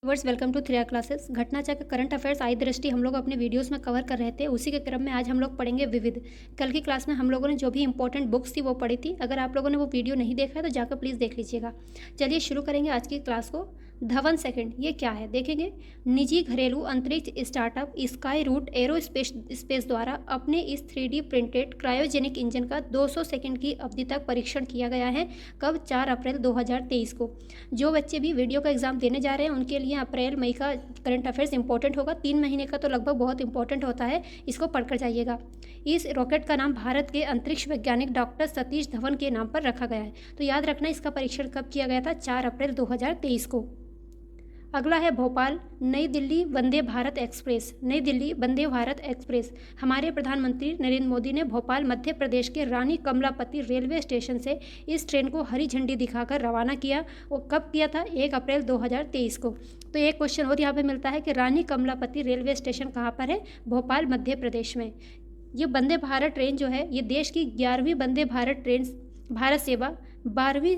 Verse welcome to 3R classes. Ghatnachakra current affairs आई दृष्टि हम लोग अपने वीडियोस में कवर कर रहे थे। उसी के क्रम में आज हम लोग पढ़ेंगे विविध। कल की क्लास में हम लोगों ने जो भी इंपॉर्टेंट बुक्स थी वो पढ़ी थी। अगर आप लोगों ने वो वीडियो नहीं देखा है तो जाकर प्लीज़ देख लीजिएगा। चलिए शुरू करेंगे आज की क्लास को। धवन सेकंड ये क्या है देखेंगे। निजी घरेलू अंतरिक्ष स्टार्टअप स्काई रूट एरोस्पेस द्वारा अपने इस 3D प्रिंटेड क्रायोजेनिक इंजन का 200 सेकंड की अवधि तक परीक्षण किया गया है। कब? 4 अप्रैल 2023 को। जो बच्चे भी वीडियो का एग्जाम देने जा रहे हैं उनके लिए अप्रैल मई का करंट अफेयर्स इंपॉर्टेंट होगा। 3 महीने का तो लगभग बहुत इंपॉर्टेंट होता है, इसको पढ़कर जाइएगा। इस रॉकेट का नाम भारत के अंतरिक्ष वैज्ञानिक डॉक्टर सतीश धवन के नाम पर रखा गया है। तो याद रखना इसका परीक्षण कब किया गया था? 4 अप्रैल 2023 को। अगला है भोपाल नई दिल्ली वंदे भारत एक्सप्रेस। नई दिल्ली वंदे भारत एक्सप्रेस हमारे प्रधानमंत्री नरेंद्र मोदी ने भोपाल मध्य प्रदेश के रानी कमलापति रेलवे स्टेशन से इस ट्रेन को हरी झंडी दिखाकर रवाना किया। और कब किया था? 1 अप्रैल 2023 को। तो एक क्वेश्चन और यहाँ पे मिलता है कि रानी कमलापति रेलवे स्टेशन कहाँ पर है? भोपाल मध्य प्रदेश में। ये वंदे भारत ट्रेन जो है ये देश की 11वीं वंदे भारत ट्रेन भारत सेवा 12वीं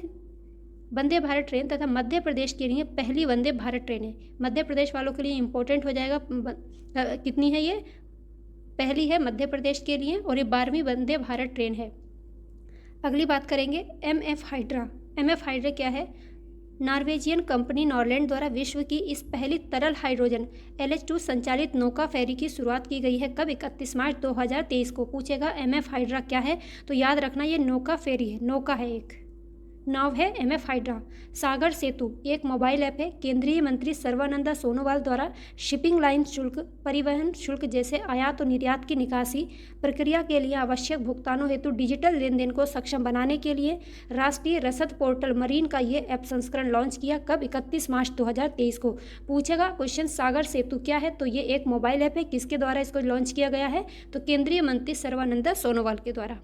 वंदे भारत ट्रेन तथा मध्य प्रदेश के लिए पहली वंदे भारत ट्रेन है। मध्य प्रदेश वालों के लिए इंपॉर्टेंट हो जाएगा। कितनी है ये? पहली है मध्य प्रदेश के लिए और ये 12वीं वंदे भारत ट्रेन है। अगली बात करेंगे MF हाइड्रा। MF हाइड्रा क्या है? नॉर्वेजियन कंपनी नॉरलैंड द्वारा विश्व की इस पहली तरल हाइड्रोजन LH2 संचालित नौका फेरी की शुरुआत की गई है। कब? 31 मार्च 2023 को। पूछेगा MF हाइड्रा क्या है, तो याद रखना ये नौका फेरी है, नौका है, एक नाव है MF हाइड्रा। सागर सेतु एक मोबाइल ऐप है। केंद्रीय मंत्री सर्बानंद सोनोवाल द्वारा शिपिंग लाइन शुल्क, परिवहन शुल्क जैसे आयात और निर्यात की निकासी प्रक्रिया के लिए आवश्यक भुगतानों हेतु डिजिटल लेन देन को सक्षम बनाने के लिए राष्ट्रीय रसद पोर्टल मरीन का ये ऐप संस्करण लॉन्च किया। कब? 31 मार्च 2023 को। पूछेगा क्वेश्चन सागर सेतु क्या है, तो ये एक मोबाइल ऐप है। किसके द्वारा इसको लॉन्च किया गया है? तो केंद्रीय मंत्री सर्बानंद सोनोवाल के द्वारा।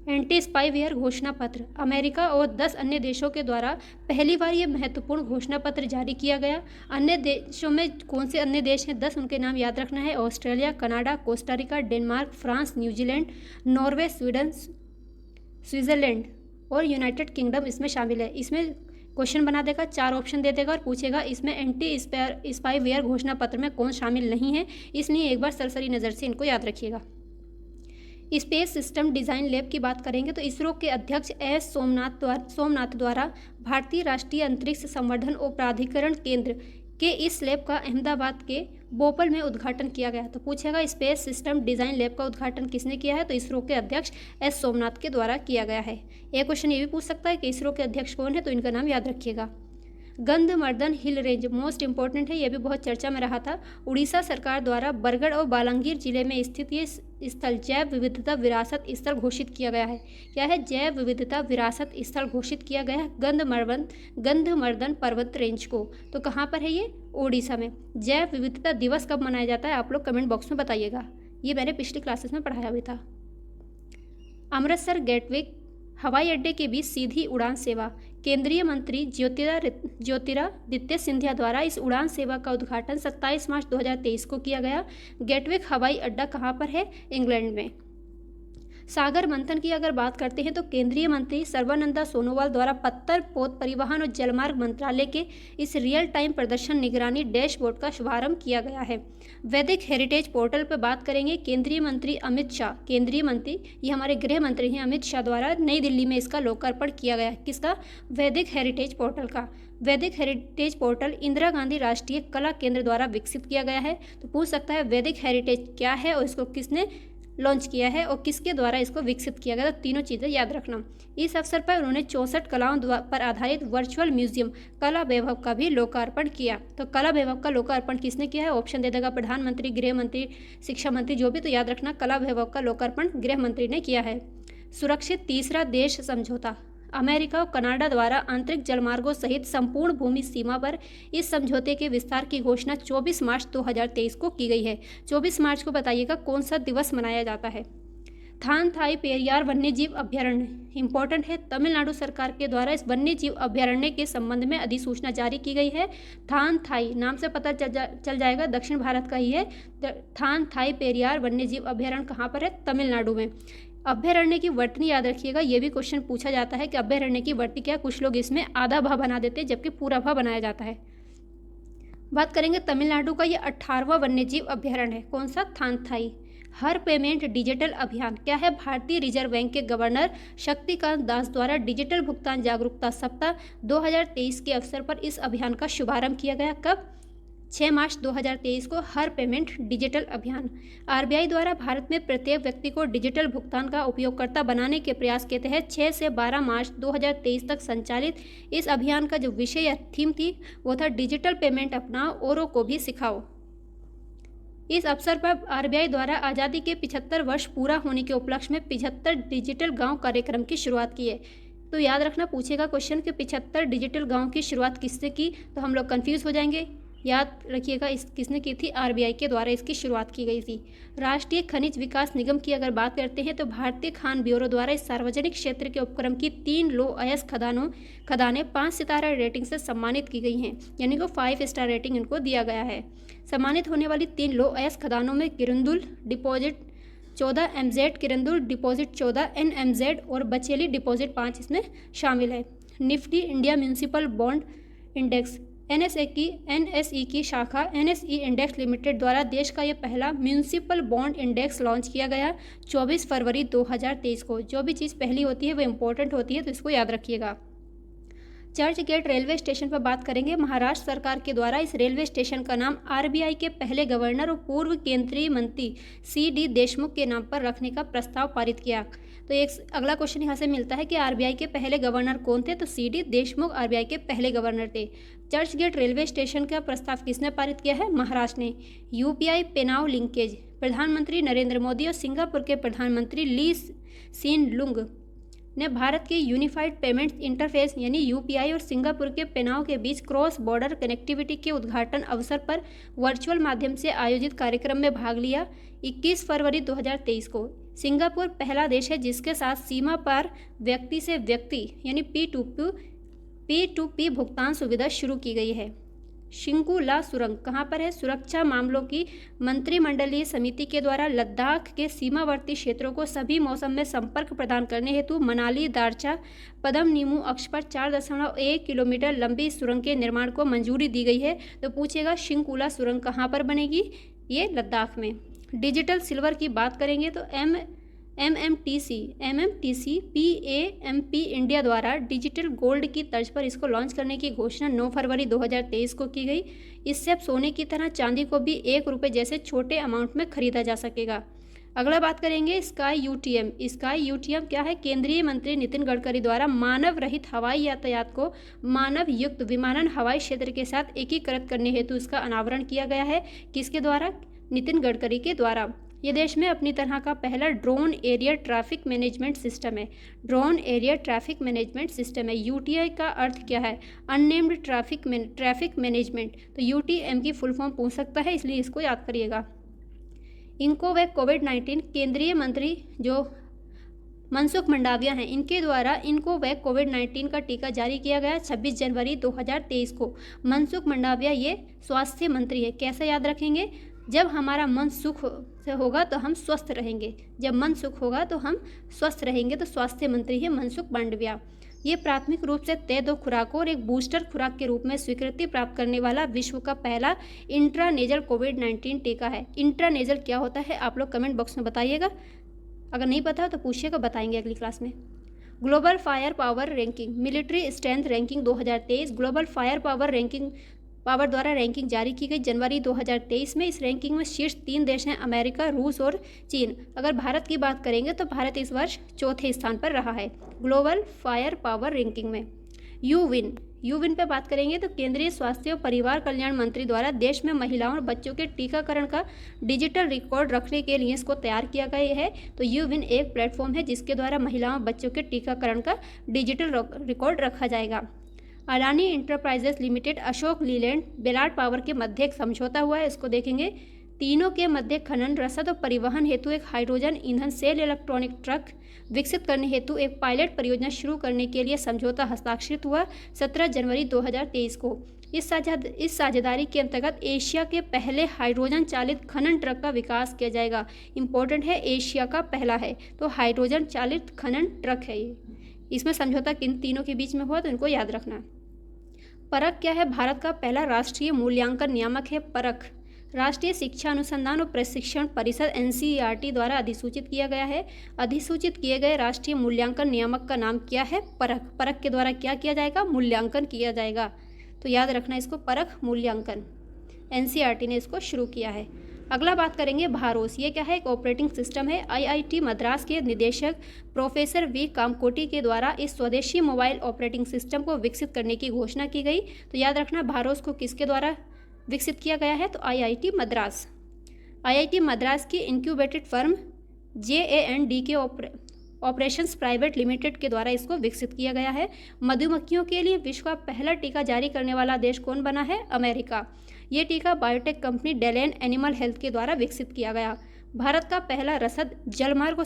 एंटी स्पाईवेयर घोषणा पत्र अमेरिका और 10 अन्य देशों के द्वारा पहली बार ये महत्वपूर्ण घोषणा पत्र जारी किया गया। अन्य देशों में कौन से अन्य देश हैं? 10 उनके नाम याद रखना है। Australia, Canada, Costa Rica, Denmark, France, New Zealand, Norway, Sweden, Switzerland और यूनाइटेड किंगडम इसमें शामिल है। इसमें क्वेश्चन बना देगा, 4 ऑप्शन दे देगा और पूछेगा इसमें एंटी स्पाईवेयर घोषणा पत्र में कौन शामिल नहीं है। इसलिए एक बार सरसरी नज़र से इनको याद रखिएगा। स्पेस सिस्टम डिज़ाइन लैब की बात करेंगे तो इसरो के अध्यक्ष एस सोमनाथ द्वारा भारतीय राष्ट्रीय अंतरिक्ष संवर्धन और प्राधिकरण केंद्र के इस लैब का अहमदाबाद के बोपल में उद्घाटन किया गया। तो पूछेगा स्पेस सिस्टम डिज़ाइन लैब का उद्घाटन किसने किया है? तो इसरो के अध्यक्ष एस सोमनाथ के द्वारा किया गया है। एक क्वेश्चन ये भी पूछ सकता है कि इसरो के अध्यक्ष कौन है, तो इनका नाम याद रखिएगा। Gandhamardan hill range most important है, यह भी बहुत चर्चा में रहा था। उड़ीसा सरकार द्वारा बरगढ़ और बालांगीर जिले में स्थित ये स्थल जैव विविधता विरासत स्थल घोषित किया गया है। क्या है? जैव विविधता विरासत स्थल घोषित किया गया है गंधमर्दन पर्वत रेंज को। तो कहाँ पर है ये? ओडिशा में। जैव विविधता दिवस कब मनाया जाता है? आप लोग कमेंट बॉक्स में बताइएगा। ये मैंने पिछली क्लासेस में पढ़ाया भी था। अमृतसर गेटवे हवाई अड्डे के बीच सीधी उड़ान सेवा केंद्रीय मंत्री ज्योतिरादित्य सिंधिया द्वारा इस उड़ान सेवा का उद्घाटन 27 मार्च 2023 को किया गया। गेटविक हवाई अड्डा कहाँ पर है? इंग्लैंड में। सागर मंथन की अगर बात करते हैं तो केंद्रीय मंत्री सर्बानंद सोनोवाल द्वारा पत्थर पोत परिवहन और जलमार्ग मंत्रालय के इस रियल टाइम प्रदर्शन निगरानी डैशबोर्ड का शुभारंभ किया गया है। वैदिक हेरिटेज पोर्टल पर बात करेंगे। केंद्रीय मंत्री अमित शाह, केंद्रीय मंत्री ये हमारे गृह मंत्री हैं अमित शाह द्वारा नई दिल्ली में इसका लोकार्पण किया गया। किसका? वैदिक हेरिटेज पोर्टल का। वैदिक हेरिटेज पोर्टल इंदिरा गांधी राष्ट्रीय कला केंद्र द्वारा विकसित किया गया है। तो पूछ सकता है वैदिक हेरिटेज क्या है और इसको किसने लॉन्च किया है और किसके द्वारा इसको विकसित किया गया? तो तीनों चीज़ें याद रखना। इस अवसर पर उन्होंने 64 कलाओं पर आधारित वर्चुअल म्यूजियम कला वैभव का भी लोकार्पण किया। तो कला वैभव का लोकार्पण किसने किया है? ऑप्शन दे देगा प्रधानमंत्री, गृह मंत्री, शिक्षा मंत्री, जो भी। तो याद रखना कला वैभव का लोकार्पण गृह मंत्री ने किया है। सुरक्षित तीसरा देश समझौता अमेरिका और कनाडा द्वारा आंतरिक जलमार्गों सहित संपूर्ण भूमि सीमा पर इस समझौते के विस्तार की घोषणा 24 मार्च 2023 को की गई है। 24 मार्च को बताइएगा कौन सा दिवस मनाया जाता है? थान थाई पेरियार वन्यजीव अभ्यारण्य इंपॉर्टेंट है। तमिलनाडु सरकार के द्वारा इस वन्यजीव अभ्यारण्य के संबंध में अधिसूचना जारी की गई है। थान थाई नाम से पता चल जाएगा दक्षिण भारत का ही है। थान थाई पेरियार वन्यजीव अभ्यारण्य कहाँ पर है? तमिलनाडु में। अभयारण्य की वर्तनी याद रखिएगा, ये भी क्वेश्चन पूछा जाता है कि अभयारण्य की वर्तनी क्या है। कुछ लोग इसमें आधा भाव बना देते हैं जबकि पूरा भाव बनाया जाता है। बात करेंगे तमिलनाडु का, ये 18वां वन्यजीव अभयारण्य है। कौन सा? थानथाई। हर पेमेंट डिजिटल अभियान क्या है? भारतीय रिजर्व बैंक के गवर्नर शक्तिकांत दास द्वारा डिजिटल भुगतान जागरूकता सप्ताह 2023 के अवसर पर इस अभियान का शुभारंभ किया गया। कब? 6 मार्च 2023 को हर पेमेंट डिजिटल अभियान। आरबीआई द्वारा भारत में प्रत्येक व्यक्ति को डिजिटल भुगतान का उपयोगकर्ता बनाने के प्रयास के तहत 6 से 12 मार्च 2023 तक संचालित इस अभियान का जो विषय या थीम थी वो था डिजिटल पेमेंट अपनाओ, औरों को भी सिखाओ। इस अवसर पर आरबीआई द्वारा आज़ादी के 75 वर्ष पूरा होने के उपलक्ष्य में 75 डिजिटल गांव कार्यक्रम की शुरुआत की है। तो याद रखना, पूछेगा क्वेश्चन कि 75 डिजिटल गांव की शुरुआत किससे की, तो हम लोग कंफ्यूज हो जाएंगे। याद रखिएगा, इस किसने की थी? आरबीआई के द्वारा इसकी शुरुआत की गई थी। राष्ट्रीय खनिज विकास निगम की अगर बात करते हैं तो भारतीय खान ब्यूरो द्वारा इस सार्वजनिक क्षेत्र के उपक्रम की 3 लो अयस्क खदानें 5 सितारा रेटिंग से सम्मानित की गई हैं, यानी कि 5 स्टार रेटिंग इनको दिया गया है। सम्मानित होने वाली 3 लो अयस्क खदानों में Kirandul deposit 14, Mz Kirandul deposit 14, एनएमजेड और बचेली डिपॉजिट 5 इसमें शामिल है। Nifty India municipal bond index NSE की शाखा एनएसई इंडेक्स लिमिटेड द्वारा देश का ये पहला म्यूनिसिपल बॉन्ड इंडेक्स लॉन्च किया गया 24 फरवरी 2023 को। जो भी चीज़ पहली होती है वो इम्पोर्टेंट होती है, तो इसको याद रखिएगा। चर्च गेट रेलवे स्टेशन पर बात करेंगे। महाराष्ट्र सरकार के द्वारा इस रेलवे स्टेशन का नाम आरबीआई के पहले गवर्नर और पूर्व केंद्रीय मंत्री सीडी देशमुख के नाम पर रखने का प्रस्ताव पारित किया। तो एक अगला क्वेश्चन यहाँ से मिलता है कि आरबीआई के पहले गवर्नर कौन थे, तो सीडी देशमुख आरबीआई के पहले गवर्नर थे। चर्च गेट रेलवे स्टेशन का प्रस्ताव किसने पारित किया है? महाराष्ट्र ने। यूपीआई पेनाउ लिंकेज प्रधानमंत्री नरेंद्र मोदी और सिंगापुर के प्रधानमंत्री ली सीन लुंग ने भारत के यूनिफाइड पेमेंट्स इंटरफेस यानी यूपीआई और सिंगापुर के पेनाउ के बीच क्रॉस बॉर्डर कनेक्टिविटी के उद्घाटन अवसर पर वर्चुअल माध्यम से आयोजित कार्यक्रम में भाग लिया 21 फरवरी 2023 को। सिंगापुर पहला देश है जिसके साथ सीमा पार व्यक्ति से व्यक्ति यानी P2P भुगतान सुविधा शुरू की गई है। शिंकुला सुरंग कहाँ पर है? सुरक्षा मामलों की मंत्रिमंडलीय समिति के द्वारा लद्दाख के सीमावर्ती क्षेत्रों को सभी मौसम में संपर्क प्रदान करने हेतु मनाली दारचा पदमनीमू अक्ष पर 4.1 किलोमीटर लंबी सुरंग के निर्माण को मंजूरी दी गई है। तो पूछेगा शिंकुला सुरंग कहाँ पर बनेगी? ये लद्दाख में। डिजिटल सिल्वर की बात करेंगे तो एमएमटीसी PAMP इंडिया द्वारा डिजिटल गोल्ड की तर्ज पर इसको लॉन्च करने की घोषणा 9 फरवरी 2023 को की गई। इससे अब सोने की तरह चांदी को भी 1 रुपये जैसे छोटे अमाउंट में खरीदा जा सकेगा। अगला बात करेंगे स्काई यूटीएम क्या है? केंद्रीय मंत्री नितिन गडकरी द्वारा मानव रहित हवाई यातायात को मानव युक्त विमानन हवाई क्षेत्र के साथ एकीकृत करने हेतु इसका अनावरण किया गया है। किसके द्वारा? नितिन गडकरी के द्वारा। ये देश में अपनी तरह का पहला drone area traffic management system है। Drone area traffic management system है। यूटीआई का अर्थ क्या है? Unnamed traffic management. तो यूटीएम की फुल फॉर्म पूछ सकता है, इसलिए इसको याद करिएगा। इनकोवैक कोविड-19 केंद्रीय मंत्री जो मनसुख मंडाविया हैं, इनके द्वारा इनकोवैक कोविड-19 का टीका जारी किया गया 26 जनवरी 2023 को। मनसुख मंडाविया ये स्वास्थ्य मंत्री है। कैसे याद रखेंगे? जब हमारा मन सुख से होगा तो हम स्वस्थ रहेंगे, जब मन सुख होगा तो हम स्वस्थ रहेंगे। तो स्वास्थ्य मंत्री है मनसुख मांडविया। ये प्राथमिक रूप से तय 2 खुराकों और एक बूस्टर खुराक के रूप में स्वीकृति प्राप्त करने वाला विश्व का पहला इंट्रानेजल कोविड-19 टीका है। इंट्रानेजल क्या होता है आप लोग कमेंट बॉक्स में बताइएगा, अगर नहीं पता तो पूछिएगा, बताएंगे अगली क्लास में। Global fire power ranking military strength ranking 2023 global fire power द्वारा रैंकिंग जारी की गई जनवरी 2023 में। इस रैंकिंग में शीर्ष 3 देश हैं अमेरिका, रूस और चीन। अगर भारत की बात करेंगे तो भारत इस वर्ष 4थे स्थान पर रहा है ग्लोबल फायर पावर रैंकिंग में। यूविन पे बात करेंगे तो केंद्रीय स्वास्थ्य और परिवार कल्याण मंत्री द्वारा देश में महिलाओं और बच्चों के टीकाकरण का डिजिटल रिकॉर्ड रखने के लिए इसको तैयार किया गया है। तो यूविन एक प्लेटफॉर्म है जिसके द्वारा महिलाओं और बच्चों के टीकाकरण का डिजिटल रिकॉर्ड रखा जाएगा। Adani enterprises limited Ashok Leyland बेलाड पावर के मध्य एक समझौता हुआ है, इसको देखेंगे। तीनों के मध्य खनन, रसद और परिवहन हेतु एक हाइड्रोजन ईंधन सेल इलेक्ट्रॉनिक ट्रक विकसित करने हेतु एक पायलट परियोजना शुरू करने के लिए समझौता हस्ताक्षरित हुआ 17 जनवरी 2023 को। इस साझेदारी के अंतर्गत एशिया के पहले हाइड्रोजन चालित खनन ट्रक का विकास किया जाएगा। इंपॉर्टेंट है, एशिया का पहला है, तो हाइड्रोजन चालित खनन ट्रक है ये। इसमें समझौता किन तीनों के बीच में हुआ तो इनको याद रखना। परख क्या है? भारत का पहला राष्ट्रीय मूल्यांकन नियामक है परख। राष्ट्रीय शिक्षा अनुसंधान और प्रशिक्षण परिषद NCERT द्वारा अधिसूचित किया गया है। अधिसूचित किए गए राष्ट्रीय मूल्यांकन नियामक का नाम क्या है? परख। परख के द्वारा क्या किया जाएगा? मूल्यांकन किया जाएगा, तो याद रखना इसको, परख मूल्यांकन। NCERT ने इसको शुरू किया है। अगला बात करेंगे भारोस। ये क्या है? एक ऑपरेटिंग सिस्टम है। IIT मद्रास के निदेशक प्रोफेसर V कामकोटी के द्वारा इस स्वदेशी मोबाइल ऑपरेटिंग सिस्टम को विकसित करने की घोषणा की गई। तो याद रखना भारोस को किसके द्वारा विकसित किया गया है? तो IIT मद्रास। IIT मद्रास की incubated firm JANDK operations private limited के द्वारा इसको विकसित किया गया है। मधुमक्खियों के लिए विश्व का पहला टीका जारी करने वाला देश कौन बना है? अमेरिका। ये टीका बायोटेक कंपनी डेलेन एनिमल हेल्थ के द्वारा विकसित किया गया। भारत का पहला रसद जलमार्ग और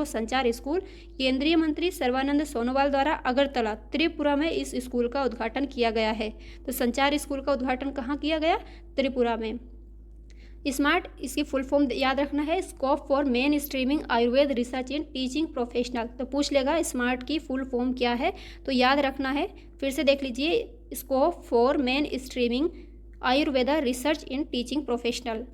संचार स्कूल केंद्रीय मंत्री सर्बानंद सोनोवाल द्वारा अगरतला त्रिपुरा में इस स्कूल का उद्घाटन किया गया है। तो संचार स्कूल का उद्घाटन कहाँ किया गया? त्रिपुरा में। स्मार्ट, इसकी फुल फॉर्म याद रखना है, scope for main streaming Ayurveda research in teaching professional. तो पूछ लेगा स्मार्ट की फुल फॉर्म क्या है, तो याद रखना है, फिर से देख लीजिए, scope for main streaming Ayurveda research in teaching professional.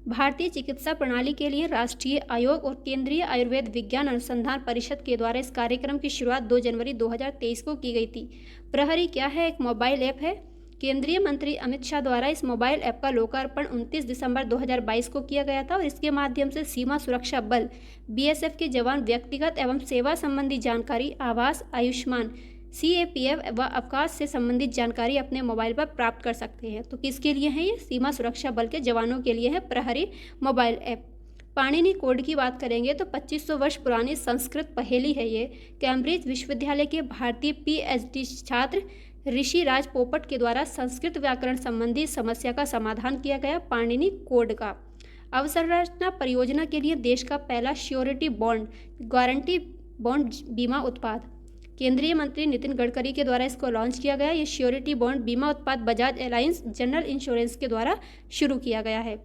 भारतीय चिकित्सा प्रणाली के लिए राष्ट्रीय आयोग और केंद्रीय आयुर्वेद विज्ञान अनुसंधान परिषद के द्वारा इस कार्यक्रम की शुरुआत 2 जनवरी 2023 को की गई थी। प्रहरी क्या है? एक मोबाइल ऐप है। केंद्रीय मंत्री अमित शाह द्वारा इस मोबाइल ऐप का लोकार्पण 29 दिसंबर 2022 को किया गया था और इसके माध्यम से सीमा सुरक्षा बल BSF के जवान व्यक्तिगत एवं सेवा संबंधी जानकारी, आवास, आयुष्मान, CAPF व अवकाश से संबंधित जानकारी अपने मोबाइल पर प्राप्त कर सकते हैं। तो किसके लिए है ये? सीमा सुरक्षा बल के जवानों के लिए है प्रहरी मोबाइल ऐप। पाणिनि कोड की बात करेंगे तो 2500 वर्ष पुरानी संस्कृत पहेली है ये। कैम्ब्रिज विश्वविद्यालय के भारतीय PhD छात्र ऋषि राज पोपट के द्वारा संस्कृत व्याकरण संबंधी समस्या का समाधान किया गया पाणिनि कोड का। अवसंरचना परियोजना के लिए देश का पहला श्योरिटी बॉन्ड गारंटी बॉन्ड बीमा उत्पाद, केंद्रीय मंत्री नितिन गडकरी के द्वारा इसको लॉन्च किया गया। ये श्योरिटी बॉन्ड बीमा उत्पाद बजाज एलायंस जनरल इंश्योरेंस के द्वारा शुरू किया गया है।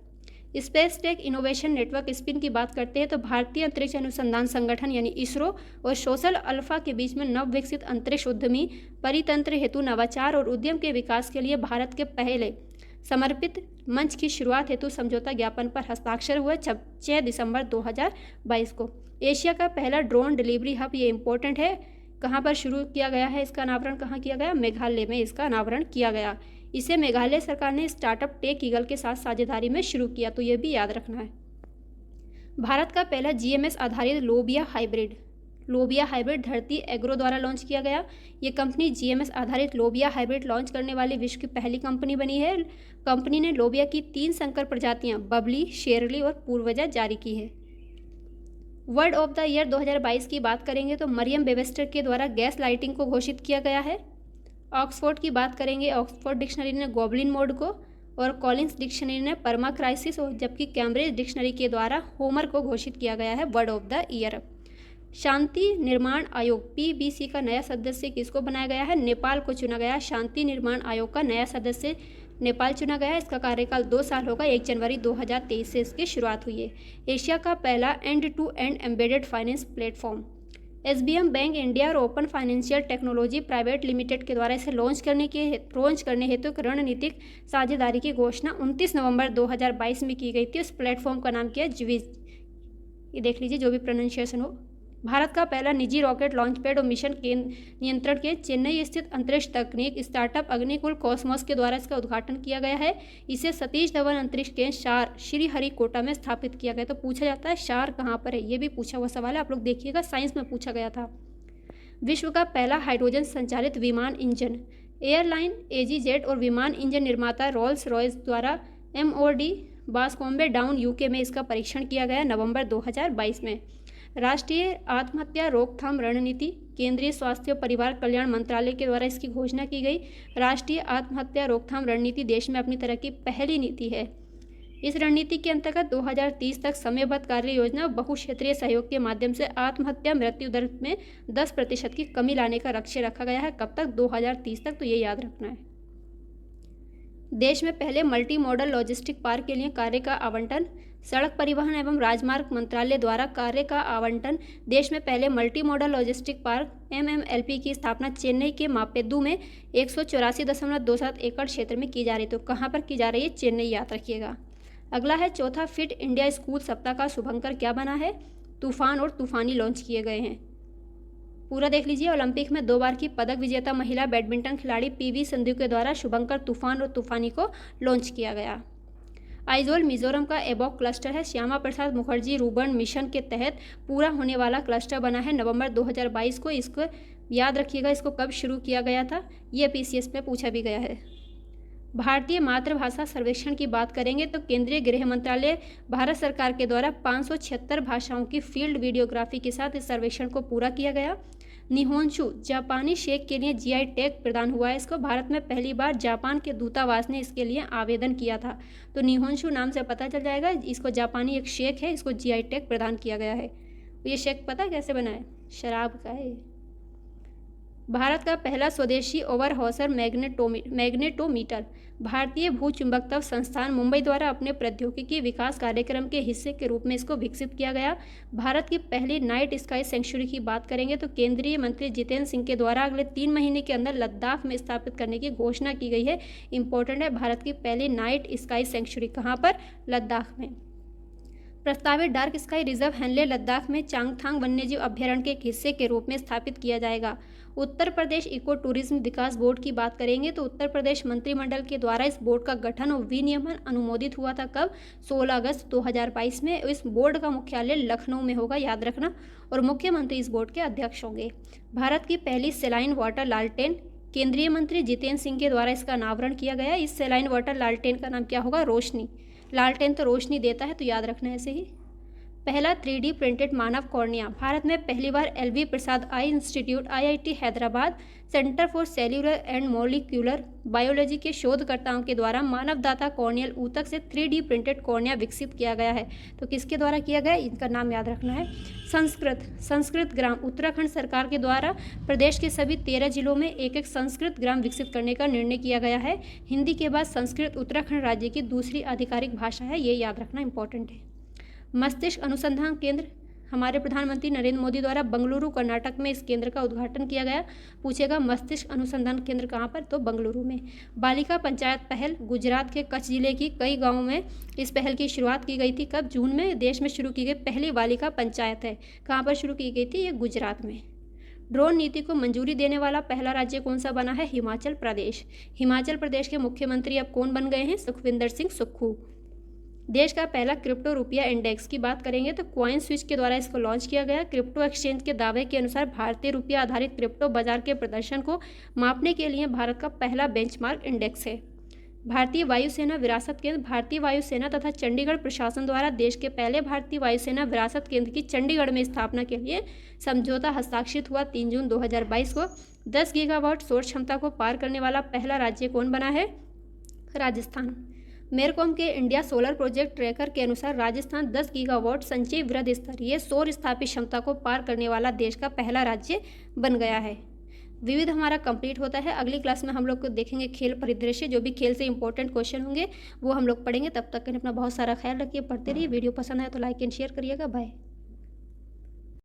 Space tech innovation network spin की बात करते हैं तो भारतीय अंतरिक्ष अनुसंधान संगठन यानी इसरो और सोशल अल्फा के बीच में नव विकसित अंतरिक्ष उद्यमी परितंत्र हेतु नवाचार और उद्यम के विकास के लिए भारत के पहले समर्पित मंच की शुरुआत हेतु समझौता ज्ञापन पर हस्ताक्षर हुए 6 दिसंबर 2022 को। एशिया का पहला ड्रोन डिलीवरी हब, ये इंपॉर्टेंट है, कहाँ पर शुरू किया गया है? इसका अनावरण कहाँ किया गया? मेघालय में इसका अनावरण किया गया। इसे मेघालय सरकार ने स्टार्टअप टेक ईगल के साथ साझेदारी में शुरू किया, तो ये भी याद रखना है। भारत का पहला GMS आधारित लोबिया हाइब्रिड धरती एग्रो द्वारा लॉन्च किया गया। ये कंपनी GMS आधारित लोबिया हाइब्रिड लॉन्च करने वाली विश्व की पहली कंपनी बनी है। कंपनी ने लोबिया की 3 संकर प्रजातियां बबली, शेरली और पूर्वजा जारी की है। वर्ड ऑफ द ईयर 2022 की बात करेंगे तो मरियम वेबस्टर के द्वारा गैस लाइटिंग को घोषित किया गया है। ऑक्सफोर्ड की बात करेंगे, ऑक्सफोर्ड डिक्शनरी ने गॉबलिन मोड को और कॉलिंस डिक्शनरी ने परमा क्राइसिस, जबकि कैम्ब्रिज डिक्शनरी के द्वारा होमर को घोषित किया गया है वर्ड ऑफ द ईयर। शांति निर्माण आयोग PBC का नया सदस्य किसको बनाया गया है? नेपाल को चुना गया। शांति निर्माण आयोग का नया सदस्य नेपाल चुना गया। इसका कार्यकाल 2 साल होगा। 1 जनवरी 2023 से इसकी शुरुआत हुई है। एशिया का पहला end to end embedded finance platform SBM bank India और open financial technology private limited के द्वारा इसे लॉन्च करने हेतु एक रणनीतिक साझेदारी की घोषणा 29 नवंबर 2022 में की गई थी। उस प्लेटफॉर्म का नाम क्या है? ज्विज। ये देख लीजिए जो भी प्रोनाउंसिएशन हो। भारत का पहला निजी रॉकेट लॉन्च पैड और मिशन नियंत्रण के चेन्नई स्थित अंतरिक्ष तकनीक स्टार्टअप अग्निकुल कॉस्मोस के द्वारा इसका उद्घाटन किया गया है। इसे सतीश धवन अंतरिक्ष केंद्र शार श्रीहरिकोटा में स्थापित किया गया। तो पूछा जाता है शार कहाँ पर है, ये भी पूछा हुआ सवाल है, आप लोग देखिएगा, साइंस में पूछा गया था। विश्व का पहला हाइड्रोजन संचालित विमान इंजन, एयरलाइन AG और विमान इंजन निर्माता रोल्स रॉयस द्वारा MOD बास्कोम्बे डाउन UK में इसका परीक्षण किया गया नवंबर 2022 में। राष्ट्रीय आत्महत्या रोकथाम रणनीति, केंद्रीय स्वास्थ्य और परिवार कल्याण मंत्रालय के द्वारा इसकी घोषणा की गई। राष्ट्रीय आत्महत्या रोकथाम रणनीति देश में अपनी तरह की पहली नीति है। इस रणनीति के अंतर्गत 2030 तक समयबद्ध कार्य योजना और बहुक्षेत्रीय सहयोग के माध्यम से आत्महत्या मृत्यु दर में 10% की कमी लाने का लक्ष्य रखा गया है। कब तक? 2030 तक। तो ये याद रखना है। देश में पहले मल्टी मॉडल लॉजिस्टिक पार्क के लिए कार्य का आवंटन। सड़क परिवहन एवं राजमार्ग मंत्रालय द्वारा कार्य का आवंटन। देश में पहले multi modal logistic park MMLP की स्थापना चेन्नई के मापेदू में 184.27 एकड़ क्षेत्र में की जा रही है। तो कहाँ पर की जा रही है? चेन्नई, याद रखिएगा। अगला है चौथा, फिट इंडिया स्कूल सप्ताह का शुभंकर क्या बना है? तूफान और तूफानी लॉन्च किए गए हैं। पूरा देख लीजिए। ओलंपिक में 2 बार की पदक विजेता महिला बैडमिंटन खिलाड़ी PV सिंधु के द्वारा शुभंकर, तूफान और तूफानी को लॉन्च किया गया। आइजोल मिजोरम का एबॉक क्लस्टर है। श्यामा प्रसाद मुखर्जी रूर्बन मिशन के तहत पूरा होने वाला क्लस्टर बना है नवंबर 2022 को। इसको याद रखिएगा, इसको कब शुरू किया गया था, ये PCS में पूछा भी गया है। भारतीय मातृभाषा सर्वेक्षण की बात करेंगे तो केंद्रीय गृह मंत्रालय भारत सरकार के द्वारा 576 भाषाओं की फील्ड वीडियोग्राफी के साथ इस सर्वेक्षण को पूरा किया गया। निहोंशु जापानी शेक के लिए GI टैग प्रदान हुआ है। इसको भारत में पहली बार जापान के दूतावास ने इसके लिए आवेदन किया था। तो निहोंशु नाम से पता चल जाएगा, इसको जापानी एक शेक है, इसको GI टैग प्रदान किया गया है। ये शेक पता है कैसे बना है? शराब का है। भारत का पहला स्वदेशी ओवरहॉसर मैग्नेटोमीटर भारतीय भूचुंबकत्व संस्थान मुंबई द्वारा अपने प्रौद्योगिकी विकास कार्यक्रम के हिस्से के रूप में इसको विकसित किया गया। भारत की पहली नाइट स्काई सेंचुरी की बात करेंगे तो केंद्रीय मंत्री जितेंद्र सिंह के द्वारा अगले 3 महीने के अंदर लद्दाख में स्थापित करने की घोषणा की गई है। इंपॉर्टेंट है, भारत की पहली नाइट स्काई सेंचुरी कहाँ पर? लद्दाख में। प्रस्तावित dark sky reserve Hanle Ladakh में चांगथांग वन्यजीव अभ्यारण्य के एक हिस्से के रूप में स्थापित किया जाएगा। उत्तर प्रदेश इको टूरिज्म विकास बोर्ड की बात करेंगे तो उत्तर प्रदेश मंत्रिमंडल के द्वारा इस बोर्ड का गठन और विनियमन अनुमोदित हुआ था। कब? 16 अगस्त 2022 में। इस बोर्ड का मुख्यालय लखनऊ में होगा, याद रखना, और मुख्यमंत्री इस बोर्ड के अध्यक्ष होंगे। भारत की पहली सेलाइन वाटर लालटेन केंद्रीय मंत्री जितेंद्र सिंह के द्वारा इसका अनावरण किया गया। इस सेलाइन वाटर लालटेन का नाम क्या होगा? रोशनी। लालटेन तो रोशनी देता है, तो याद रखना है ऐसे ही। पहला 3D प्रिंटेड मानव कॉर्निया भारत में पहली बार LV Prasad I institute IIT Hyderabad centre for cellular and molecular biology के शोधकर्ताओं के द्वारा मानवदाता कॉर्नियल ऊतक से 3D प्रिंटेड कॉर्निया विकसित किया गया है। तो किसके द्वारा किया गया? इनका नाम याद रखना है। संस्कृत ग्राम उत्तराखंड सरकार के द्वारा प्रदेश के सभी 13 जिलों में एक संस्कृत ग्राम विकसित करने का निर्णय किया गया है। हिंदी के बाद संस्कृत उत्तराखंड राज्य की दूसरी आधिकारिक भाषा है, ये याद रखना इंपॉर्टेंट है। मस्तिष्क अनुसंधान केंद्र हमारे प्रधानमंत्री नरेंद्र मोदी द्वारा बंगलुरु कर्नाटक में इस केंद्र का उद्घाटन किया गया। पूछेगा मस्तिष्क अनुसंधान केंद्र कहाँ पर? तो बंगलुरु में। बालिका पंचायत पहल गुजरात के कच्छ जिले की कई गांवों में इस पहल की शुरुआत की गई थी। कब? जून में देश में शुरू की गई पहली बालिका पंचायत है। कहाँ पर शुरू की गई थी? ये गुजरात में। ड्रोन नीति को मंजूरी देने वाला पहला राज्य कौन सा बना है? हिमाचल प्रदेश। हिमाचल प्रदेश के मुख्यमंत्री अब कौन बन गए हैं? सुखविंदर सिंह सुक्खू। देश का पहला क्रिप्टो रुपया इंडेक्स की बात करेंगे तो कॉइन स्विच के द्वारा इसको लॉन्च किया गया। क्रिप्टो एक्सचेंज के दावे के अनुसार भारतीय रुपया आधारित क्रिप्टो बाजार के प्रदर्शन को मापने के लिए भारत का पहला बेंचमार्क इंडेक्स है। भारतीय वायुसेना विरासत केंद्र भारतीय वायुसेना तथा चंडीगढ़ प्रशासन द्वारा देश के पहले भारतीय वायुसेना विरासत केंद्र की चंडीगढ़ में स्थापना के लिए समझौता हस्ताक्षरित हुआ 3 जून 2022 को। 10 गीगावाट सौर क्षमता को पार करने वाला पहला राज्य कौन बना है? राजस्थान। मेरकॉम के इंडिया सोलर प्रोजेक्ट ट्रैकर के अनुसार राजस्थान 10 गीगावाट संचयी वृहद स्तरीय सौर स्थापित क्षमता को पार करने वाला देश का पहला राज्य बन गया है। विविध हमारा कंप्लीट होता है। अगली क्लास में हम लोग को देखेंगे खेल परिदृश्य, जो भी खेल से इंपॉर्टेंट क्वेश्चन होंगे वो हम लोग पढ़ेंगे। तब तक के लिए अपना बहुत सारा ख्याल रखिए, पढ़ते रहिए। वीडियो पसंद आए तो लाइक एंड शेयर करिएगा। बाय।